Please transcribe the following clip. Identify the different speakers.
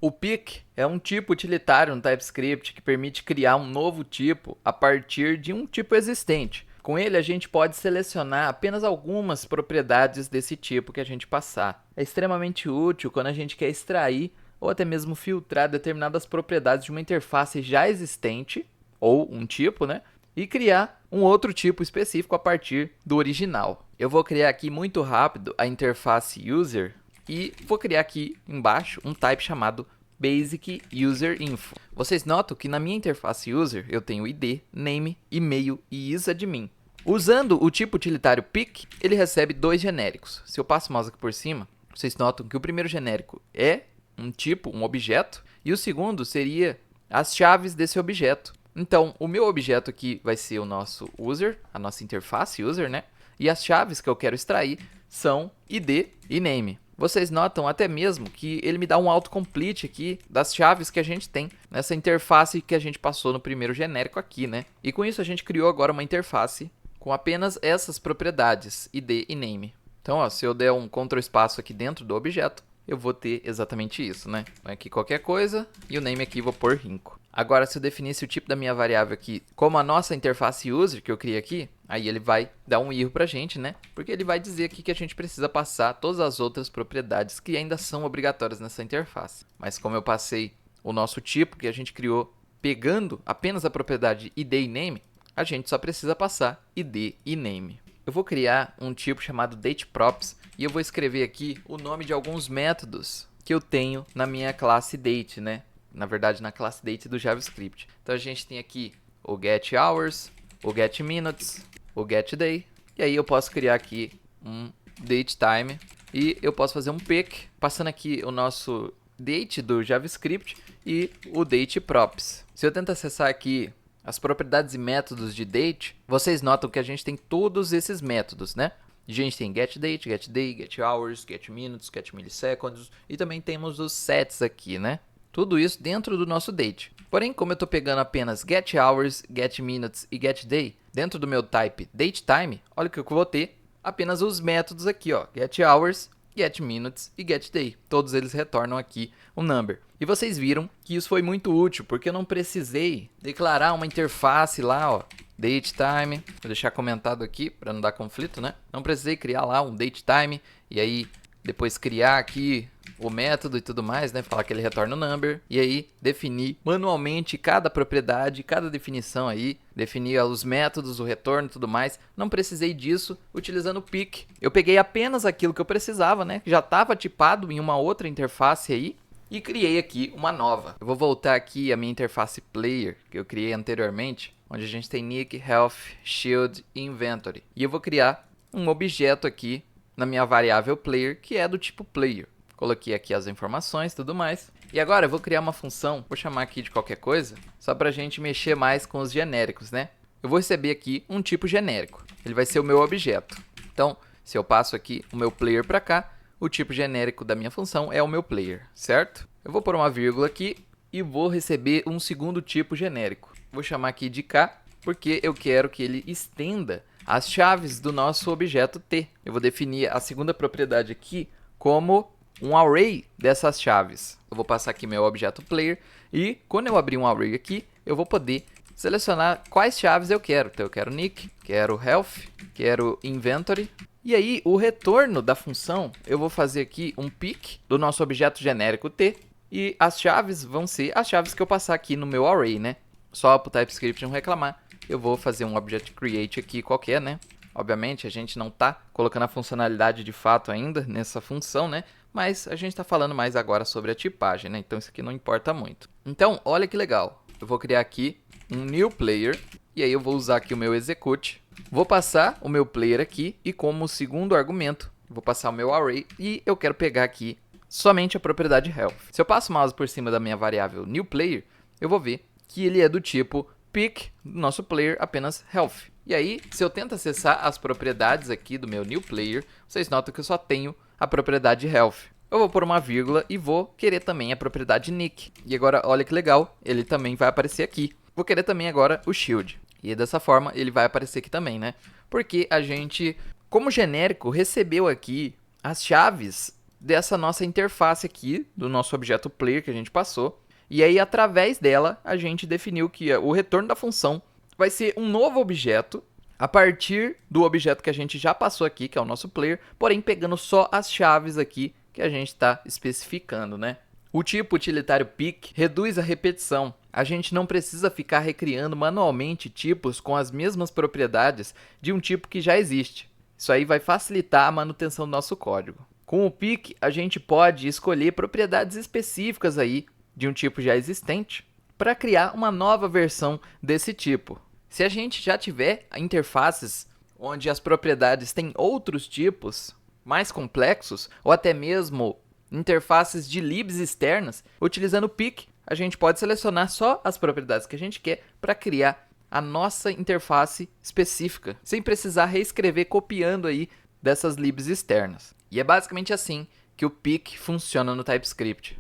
Speaker 1: O pick é um tipo utilitário no TypeScript que permite criar um novo tipo a partir de um tipo existente. Com ele, a gente pode selecionar apenas algumas propriedades desse tipo que a gente passar. É extremamente útil quando a gente quer extrair ou até mesmo filtrar determinadas propriedades de uma interface já existente, ou um tipo, né? E criar um outro tipo específico a partir do original. Eu vou criar aqui muito rápido a interface user e vou criar aqui embaixo um type chamado Basic User Info. Vocês notam que na minha interface user eu tenho ID, name, e-mail e isadmin. Usando o tipo utilitário pick, ele recebe dois genéricos. Se eu passo o mouse aqui por cima, vocês notam que o primeiro genérico é um tipo, um objeto, e o segundo seria as chaves desse objeto. Então, o meu objeto aqui vai ser o nosso user, a nossa interface user, né? E as chaves que eu quero extrair são ID e name. Vocês notam até mesmo que ele me dá um autocomplete aqui das chaves que a gente tem nessa interface que a gente passou no primeiro genérico aqui, né? E com isso a gente criou agora uma interface com apenas essas propriedades, ID e name. Então, ó, se eu der um Ctrl espaço aqui dentro do objeto, eu vou ter exatamente isso, né? Põe aqui qualquer coisa e o name aqui vou pôr Rinco. Agora, se eu definisse o tipo da minha variável aqui como a nossa interface user que eu criei aqui, aí ele vai dar um erro pra gente, né? Porque ele vai dizer aqui que a gente precisa passar todas as outras propriedades que ainda são obrigatórias nessa interface. Mas como eu passei o nosso tipo que a gente criou pegando apenas a propriedade ID e name, a gente só precisa passar ID e name. Eu vou criar um tipo chamado dateProps e eu vou escrever aqui o nome de alguns métodos que eu tenho na minha classe date, né? Na verdade, na classe date do JavaScript. Então a gente tem aqui o getHours, o getMinutes, o getDay, e aí eu posso criar aqui um datetime e eu posso fazer um pick, passando aqui o nosso date do JavaScript e o dateProps. Se eu tentar acessar aqui as propriedades e métodos de date, vocês notam que a gente tem todos esses métodos, né? A gente tem getDate, getDay, getHours, getMinutes, getMilliseconds e também temos os sets aqui, né? Tudo isso dentro do nosso date. Porém, como eu estou pegando apenas getHours, getMinutes e getDay dentro do meu type datetime, olha o que eu vou ter, apenas os métodos aqui, ó, getHours, getMinutes e getDay. Todos eles retornam aqui um number. E vocês viram que isso foi muito útil, porque eu não precisei declarar uma interface lá, ó, datetime. Vou deixar comentado aqui para não dar conflito, né? Não precisei criar lá um datetime e aí depois criar aqui o método e tudo mais, né? Falar que ele retorna o number. E aí definir manualmente cada propriedade, cada definição aí. Definir os métodos, o retorno e tudo mais. Não precisei disso utilizando o pick. Eu peguei apenas aquilo que eu precisava, né? Que já estava tipado em uma outra interface aí. E criei aqui uma nova. Eu vou voltar aqui a minha interface player, que eu criei anteriormente. Onde a gente tem nick, health, shield e inventory. E eu vou criar um objeto aqui na minha variável player, que é do tipo player. Coloquei aqui as informações e tudo mais. E agora eu vou criar uma função, vou chamar aqui de qualquer coisa, só para a gente mexer mais com os genéricos, né? Eu vou receber aqui um tipo genérico. Ele vai ser o meu objeto. Então, se eu passo aqui o meu player para cá, o tipo genérico da minha função é o meu player, certo? Eu vou pôr uma vírgula aqui e vou receber um segundo tipo genérico. Vou chamar aqui de K, porque eu quero que ele estenda as chaves do nosso objeto T. Eu vou definir a segunda propriedade aqui como um array dessas chaves. Eu vou passar aqui meu objeto player e quando eu abrir um array aqui, eu vou poder selecionar quais chaves eu quero. Então eu quero nick, quero health, quero inventory. E aí o retorno da função, eu vou fazer aqui um pick do nosso objeto genérico T e as chaves vão ser as chaves que eu passar aqui no meu array, né? Só para o TypeScript não reclamar, eu vou fazer um object create aqui qualquer, né? Obviamente, a gente não está colocando a funcionalidade de fato ainda nessa função, né? Mas a gente está falando mais agora sobre a tipagem, né? Então isso aqui não importa muito. Então, olha que legal. Eu vou criar aqui um new player e aí eu vou usar aqui o meu execute. Vou passar o meu player aqui e como segundo argumento, vou passar o meu array e eu quero pegar aqui somente a propriedade health. Se eu passo o mouse por cima da minha variável new player, eu vou ver que ele é do tipo pick do nosso player apenas health. E aí, se eu tento acessar as propriedades aqui do meu new player, vocês notam que eu só tenho a propriedade health. Eu vou pôr uma vírgula e vou querer também a propriedade nick. E agora, olha que legal, ele também vai aparecer aqui. Vou querer também agora o shield. E dessa forma, ele vai aparecer aqui também, né? Porque a gente, como genérico, recebeu aqui as chaves dessa nossa interface aqui, do nosso objeto player que a gente passou. E aí, através dela, a gente definiu que o retorno da função vai ser um novo objeto a partir do objeto que a gente já passou aqui, que é o nosso player, porém pegando só as chaves aqui que a gente está especificando, né? O tipo utilitário pick reduz a repetição. A gente não precisa ficar recriando manualmente tipos com as mesmas propriedades de um tipo que já existe. Isso aí vai facilitar a manutenção do nosso código. Com o pick, a gente pode escolher propriedades específicas aí de um tipo já existente para criar uma nova versão desse tipo. Se a gente já tiver interfaces onde as propriedades têm outros tipos mais complexos, ou até mesmo interfaces de libs externas, utilizando o pick, a gente pode selecionar só as propriedades que a gente quer para criar a nossa interface específica, sem precisar reescrever copiando aí dessas libs externas. E é basicamente assim que o pick funciona no TypeScript.